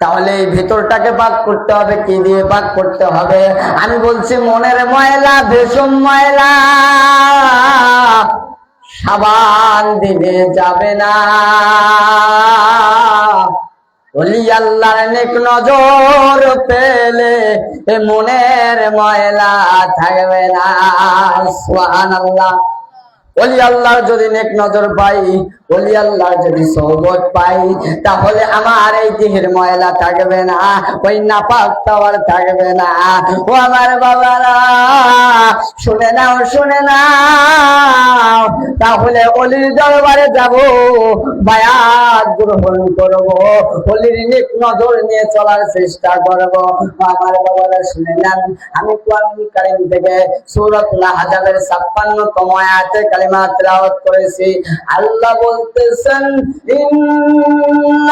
তাহলে এই ভেতরটাকে পাক করতে হবে, কি দিয়ে পাক করতে হবে? আমি বলছি মনের ময়লা, ভেষম ময়লা সাবান দিলে যাবে না, ওলি আল্লাহর নেক নজর পেলে এ মনের ময়লা থাকবে না। সুবহানাল্লাহ। ওলি আল্লাহর যদি নেক নজর পাই, ওলি আল্লাহর যদি সোহবত পাই, তাহলে আমার এই দেহের ময়লা থাকবে না, ওই নাপাকটা আর থাকবে না। ও আমার বাবারা শুনে নাও, শুনে নাও, তাহলে অলির দরবারে যাব, বায়াত গ্রহণ করব, অলির নেক নজর নিয়ে চলার চেষ্টা করব। আমার বাবারা শুনে নেন, আমি কোরআন কারীম থেকে সূরাতুল আহজাবের 56তম আয়াতে কালিমা তেলাওয়াত করেছি। আল্লাহ বলতেছেন,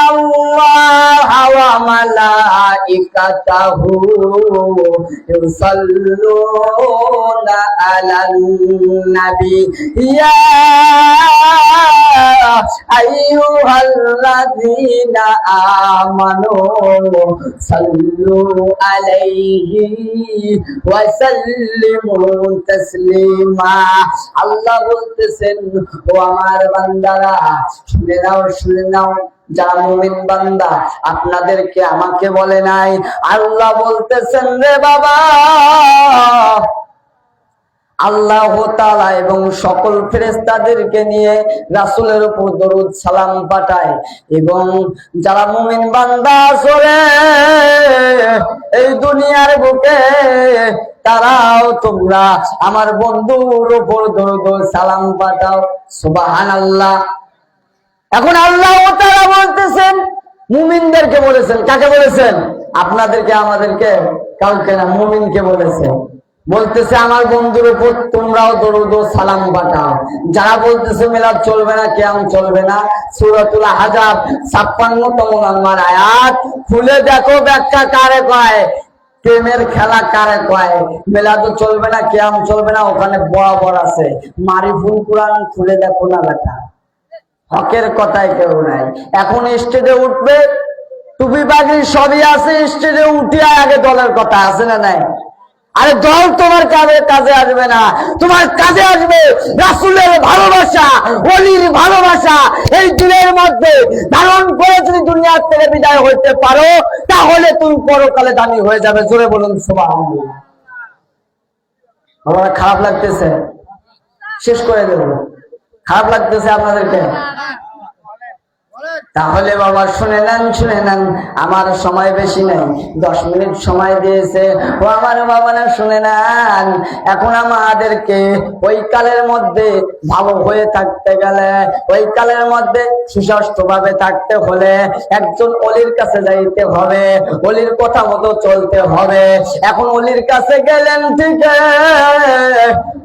ইন্নাল্লাহা ওয়া মালাইকাতাহু ইউসাল্লুনা আলান নবী ইয়া আইয়ুহাল্লাযীনা আমানু সাল্লু আলাইহি ওয়া সাল্লিমু তাসলিমা। আল্লাহ বলতেছেন, ও আমার বান্দারা শুনে নাও, শুনে নাও, যারা মুমিন বান্দা আপনাদেরকে আমাকে বলে নাই, আল্লাহ বলতেছেন রে বাবা, আল্লাহ তাআলা এবং সকল ফেরেশতাদেরকে নিয়ে রাসূলের উপর দরুদ সালাম পাঠায়, এবং যারা মুমিন বান্দা আছে এই দুনিয়ার বুকে, তারাও তোমরা আমার বন্ধুর উপর দরুদ সালাম পাঠাও। সুবহানাল্লাহ। এখন আল্লাহ তাআলা বলতেছেন, মুমিনদেরকে বলেছেন। কাকে বলেছেন? আপনাদেরকে, আমাদেরকে, কাউকে না, মুমিনকে বলেছেন। বলতেছে আমার বন্ধুর উপর তোমরাও দরুদ ও সালাম পাঠাও। যারা বলতেছে মিলাদ চলবে না, কিয়াম চলবে না, সূরাতুল আহজাব 56তম নম্বর আয়াত খুলে দেখো, ব্যাখ্যা কারে কয়, প্রেমের খেলা কারে কয়, মিলাদ চলবে না, কিয়াম চলবে না, ওখানে বরাবর আছে। মারিফুল কোরআন খুলে দেখো না বেটা, হকের কথায় কেউ নাই। এখন স্টেজে উঠবে, টুপি পাগড়ি সবই আছে, স্টেজে উঠিয়া আগে দলের কথা আছে না নাই? আরে দল তোমার কাজে আসবে না, তোমার কাজে আসবে রাসূলের ভালোবাসা, ওলির ভালোবাসা। এই দিনের মধ্যে ধারণ করে যদি দুনিয়ার থেকে বিদায় হইতে পারো, তাহলে তুমি পরকালে দামি হয়ে যাবে। জোরে বলুন সুবহানাল্লাহ। আমার খারাপ লাগতেছে, শেষ করে দেব। খারাপ লাগতেছে আপনাদেরকে? তাহলে বাবা শুনে নেন, আমার সময় বেশি নেই, 10 মিনিট সময় দিয়েছে। ও আমার বাবারা শুনে নেন, এখন আমাদেরকে ওই কালের মধ্যে ভালো হয়ে থাকতে গেলে, ওই কালের মধ্যে সুস্বাস্থ্য ভাবে থাকতে হলে একজন অলির কাছে যাইতে হবে, অলির কথা মতো চলতে হবে। এখন অলির কাছে গেলেন, ঠিক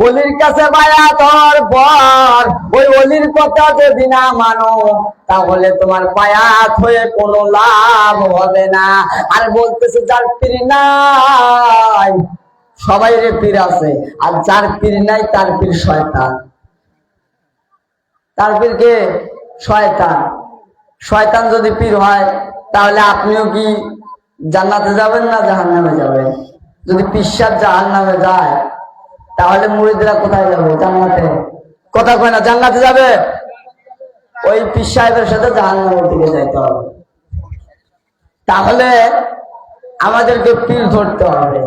অলির কাছে বায়াত হওয়ার পর ওই অলির কথা যদি না মানো তাহলে তোমার বায়াত হয়ে কোনো লাভ হবে না। আর বলতেছে যার পীর নাই, সবাই রে পীর আছে, আর যার পীর নাই তার পীর শয়তান। তার পীর কে? শয়তান। শয়তান যদি পীর হয় তাহলে আপনিও কি জান্নাতে যাবেন না জাহান্নামে যাবেন? যদি পিশাব জাহান্নামে যায় তাহলে মুরিদরা কোথায় যাবে? জান্নাতে। কথা কয় না? জান্নাতে যাবে। ওই পীর সাহেবের সাথে জাহান্নামের দিকে যাইতে হবে। তাহলে আমাদেরকে পীর ধরতে হবে।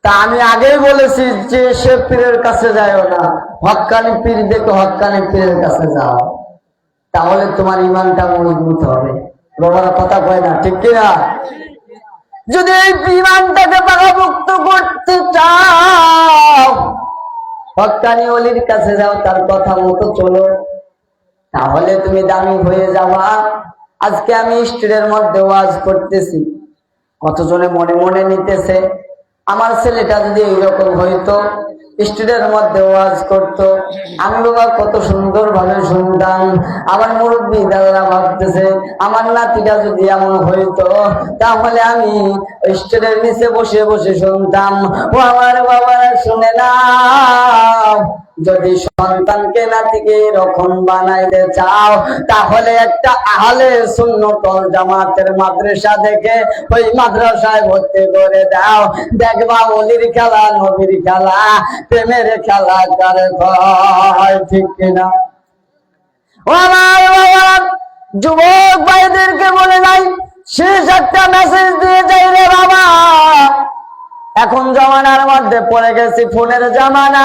তা আমি আগেই বলেছি যে সে পীরের কাছে যাইও না, হক্কানি পীর দেখে হক্কানি পীরের কাছে যাও, তাহলে তোমার ইমানটা মজবুত হবে। বাবারা কথা কয় না, ঠিক কিনা? যদি এই ইমানটাকে পাকাপোক্ত করতে চাও, হক্কানি ওলির কাছে যাও, তার কথা মতো চলো, তাহলে তুমি দামি হয়ে যাবা। আজকে আমি স্টুডের মধ্যে ওয়াজ করতেছি, কতজনে মনে মনে নিতেছে আমার ছেলেটা যদি এইরকম হইতো, স্টুডের মধ্যে ওয়াজ করতো, আমি বাবা কত সুন্দর ভাবে শুনতাম। আমার মুরব্বী দাদারা ভাবতেছে আমার নাতিটা যদি এমন হইতো তাহলে আমি স্টুডের নিচে বসে বসে শুনতাম। ও আমার বাবারা শুনে না, যদি সন্তানকে নাতিকে এরকম বানাইতে চাও তাহলে একটা আহলে সুন্নাত ওয়াল জামাতের মাদ্রাসা দেখে ওই মাদ্রাসায় ভর্তি করে দাও। দেখবা ওলির খেলা, নবীর খেলা, প্রেমের খেলা কার হয়, ঠিক কিনা? ও আমার বাবা, যুবক ভাইদেরকে বলে নাই, শেষ একটা মেসেজ দিয়ে যাই রে বাবা। এখন জামানার মধ্যে পড়ে গেছি ফোনের জামানা।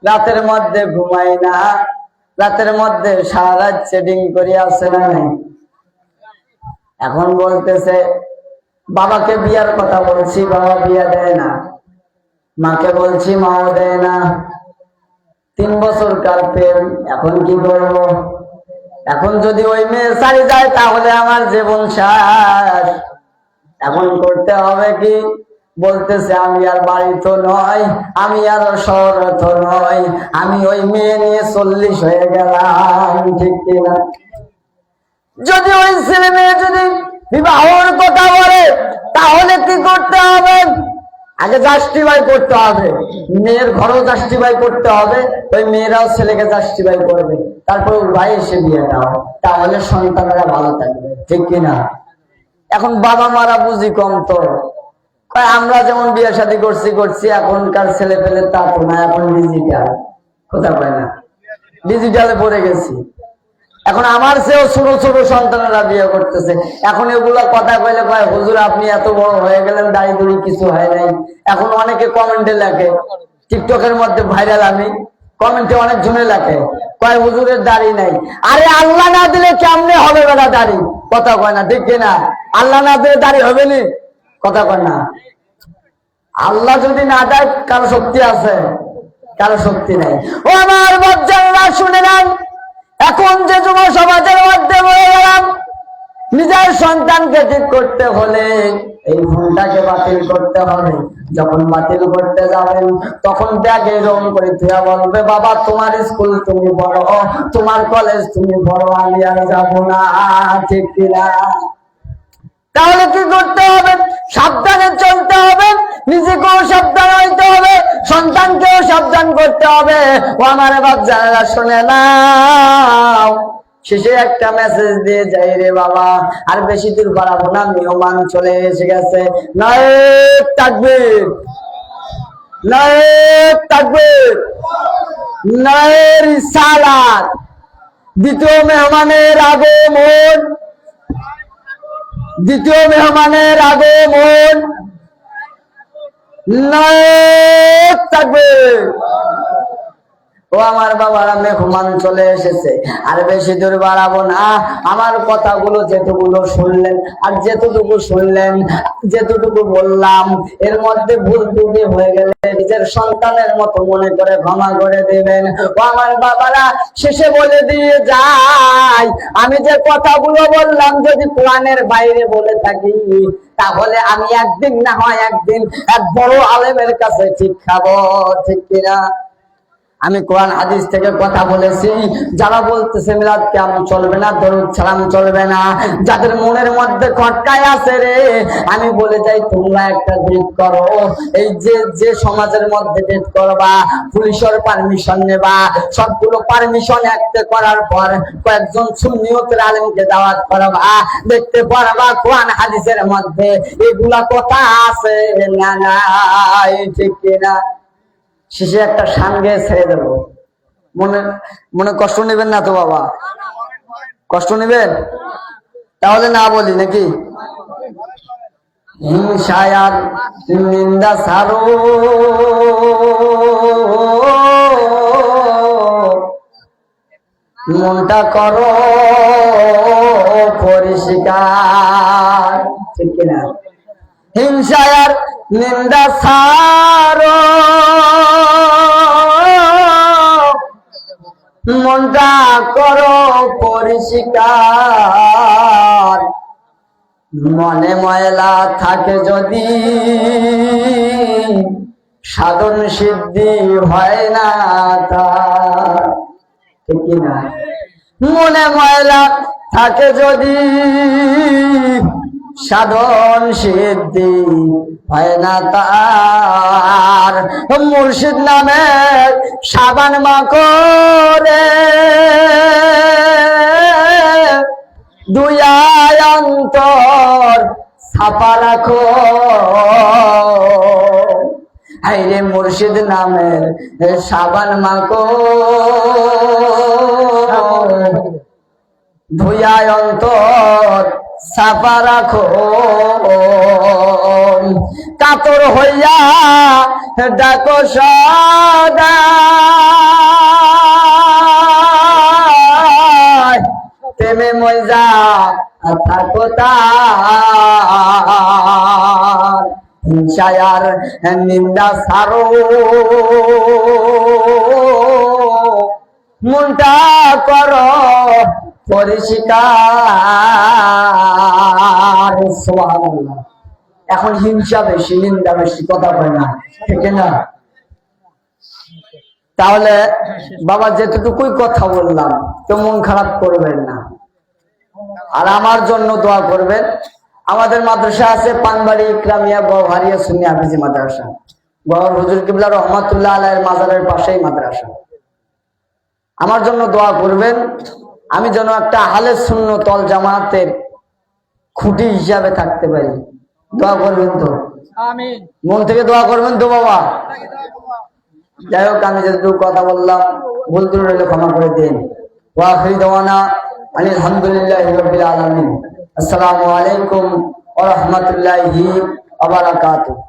রাতের মধ্যে ঘুমাই না, রাতের মধ্যে সারা রাত চ্যাটিং করে আসে না। এখন বলতেছে বাবাকে বিয়ার কথা বলছি, বাবা বিয়া দেয় না, মাকে বলছি মাও দেয় না। 3 বছর কাল প্রেম, এখন কি করবো? এখন যদি ওই মেয়ে ছাড়ি যায় তাহলে আমার জীবন শেষ। এখন করতে হবে কি? বলতেছে আমি আর বাড়ি তো নয়, আমি আর শহর তো নয়, আমি ওই মেয়ে নিয়ে 40 হয়ে গেলাম, ঠিক কিনা? যদি ওই ছেলে মেয়ে যদি বিবাহের কথা বলে তাহলে কি করতে হবে? আগে জাস্টিফাই করতে হবে, মেয়ের ঘরেও জাস্টিফাই করতে হবে, ওই মেয়েরাও ছেলেকে জাস্টিফাই করবে, তারপর ভাই এসে বিয়ে দাও, তাহলে সন্তানেরা ভালো থাকবে, ঠিক কিনা? এখন বাবা মারা বুঝি কম তো, আমরা যেমন বিয়ে শাদী করছি, এখনকার ছেলে পেলে তা তো না, এখন ডিজিটাল। কথা কয় না? ডিজিটালে পড়ে গেছি। এখন আমার চেয়েও ছোট ছোট সন্তানেরা বিয়ে করতেছে। এখন এগুলা কথা কইলে কয় হুজুর আপনি এত বড় হয়ে গেলেন, দাড়ি দুড়ি কিছু হয় নাই। এখন অনেকে কমেন্টে লেখে, টিকটকের মধ্যে ভাইরাল, আমি কমেন্টে অনেক জনে লেখে, কয় হুজুরের দাড়ি নাই। আরে আল্লাহ না দিলে কেমনে হবে বেটা দাড়ি? কথা কয় না, ঠিক কিনা? আল্লাহ না দিলে দাড়ি হবে নি? কথা কয় না? আল্লাহ যদি না দেয় কারো শক্তি আছে? কারো শক্তি নাই। ও আমার বাচ্চারা শুনে নেন, এখন যে যুব সমাজের মধ্যে বলে গেলাম, নিজের সন্তানকে ঠিক করতে হলে এই ভুলটাকে বাতিল করতে হবে। যখন বাতিল করতে যাবেন তখন ব্যাগে রং করে তুইয়া বলবে বাবা তোমার স্কুল তুমি বড়, তোমার কলেজ তুমি বড়, আমি আর যাবো না, ঠিক কিনা? তাহলে কি করতে হবে? সাবধানে চলতে হবে, নিজেকেও সাবধান হইতে হবে, সন্তানকেও সাবধান করতে হবে। ও আমার বাচ্চারা শুনে নাও, শেষে একটা মেসেজ দিয়ে যাই রে বাবা, আর বেশি দূর বাড়াবো না, মেহমান চলে এসে গেছে। নায়েক তাকবীর, নায়েক তাকবীর, নায়ের রিসালাত। দ্বিতীয় মেহমানের আগমন, দ্বিতীয় মেহমানের আগমন, নায়েক তাকবীর। ও আমার বাবারা, মেহমান চলে এসেছে, আর বেশি দূর বাড়াবো না। আমার কথাগুলো যেটুকুলো শুনলেন আর যেটুকু শুনলেন, যেটুকু বললাম, এর মধ্যে ভুল ত্রুটি হয়ে গেলে নিজের সন্তানের মতো মনে করে ক্ষমা করে দেবেন। ও আমার বাবারা, শেষে বলে দিয়ে যাই, আমি যে কথাগুলো বললাম যদি কোরআনের বাইরে বলে থাকি, তাহলে আমি একদিন না হয় একদিন এক বড় আলেমের কাছে ঠিক খাবো, ঠিক কিনা? আমি কোরআন হাদিস থেকে কথা বলেছি। যারা বলতেছে মিলাদ কিয়াম চলবে না, দরুদ সালাম চলবে না, যাদের মনের মধ্যে খটকায় আছে রে, আমি বলে যাই তোমরা একটা ডেট করো। এই যে সমাজের মধ্যে ডেট করবা, পুলিশের পারমিশন নেবা, সবগুলো পারমিশন একটা করার পর কয়েকজন সুন্নিয়তের আলেমকে দাওয়াত করবা, দেখতে পারবা কোরআন হাদিসের মধ্যে এগুলা কথা আছে না নাই, ঠিক কিনা? শেষে একটা সাঙ্গে ছেড়ে দেবো। মনে কষ্ট নেবেন না তো বাবা? কষ্ট নেবেন? তাহলে না বলি নাকি? হিংসায়ার নিন্দা সারো, মনটা করো পরিষ্কার, ঠিক কিনা? হিংসায়ার নিন্দা সারো, মনটা করো পরিষ্কার, মনে ময়লা থাকে যদি সাধন সিদ্ধি হয় না তার, ঠিক কিনা? মনে ময়লা থাকে যদি সাধন সিদ্ধি হয় না তার, মুর্শিদ নামে সাবান মাখরে দুই অন্তর ছাপা রাখো। হাইরে মুর্শিদ নামের সাবান মাখো, ধুয়া অন্তর ছাপা রাখো। কাতর হইয়া ডাকো সদা, প্রেমে মজা থাকো তার। হিংসায়ার নিন্দা সারো, মনটা করো পরিষ্কার। সুবহানাল্লাহ। এখন হিংসা বেশি, নিন্দা বেশি, কথা বলে না, ঠিক না? তাহলে বাবা যেটুকুই কথা বললাম তো মন খারাপ করবেন না, আর আমার জন্য দোয়া করবেন। আমাদের মাদ্রাসা আছে পানবাড়ি ইকরামিয়া গওহারিয়া সুন্নি হাফেজি মাদ্রাসা, গওহর হুজুর কিবলা রহমাতুল্লাহ আলাইহির মাজারের পাশেই মাদ্রাসা। আমার জন্য দোয়া করবেন, আমি যেন একটা আহলে সুন্নাত ওয়াল জামাতের খুঁটি হিসাবে থাকতে পারি। দোয়া করবেন তো? আমিন। মন থেকে দোয়া করবেন তো বাবা? যাই হোক, আমি যেটুকু কথা বললাম ভুল ত্রুটি হলে ক্ষমা করে দিন। ওয়া আখিরু দাওয়ানা আলহামদুলিল্লাহি রাব্বিল আলামিন। আসসালামু আলাইকুম ওয়া রাহমাতুল্লাহি ওয়া বারাকাতুহু।